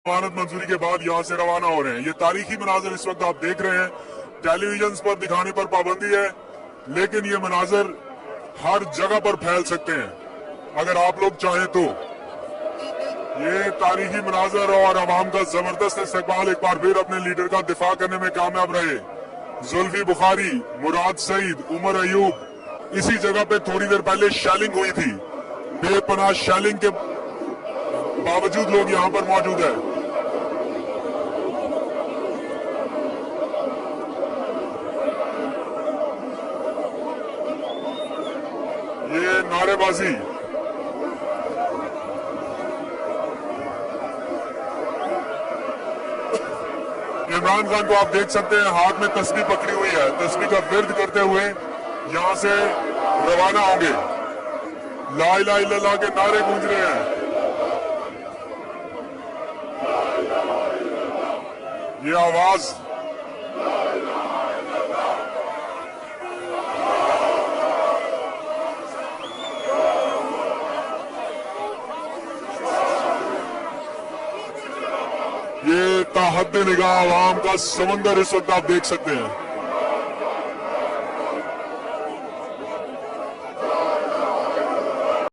जमानत मंजूरी के बाद यहाँ से रवाना हो रहे हैं। ये तारीखी मनाजर इस वक्त आप देख रहे हैं। टेलीविजन पर दिखाने पर पाबंदी है, लेकिन ये मनाजर हर जगह पर फैल सकते हैं अगर आप लोग चाहें तो। ये तारीखी मनाजर और आवाम का जबरदस्त इस्तकबाल एक बार फिर अपने लीडर का दिफा करने में कामयाब रहे। जुल्फी बुखारी, मुराद सईद, उमर अयूब, इसी जगह पे थोड़ी देर पहले शेलिंग हुई थी। बेपनाह शेलिंग के बावजूद लोग यहाँ पर मौजूद है। ये नारेबाजी, इमरान खान को आप देख सकते हैं हाथ में तस्बीह पकड़ी हुई है। तस्बीह का विर्द करते हुए यहां से रवाना होंगे। ला इलाहा इल्लल्लाह के नारे गूंज रहे हैं। ये आवाज ये ताहद्दे निगाह आवाम का समंदर इस वक्त आप देख सकते हैं।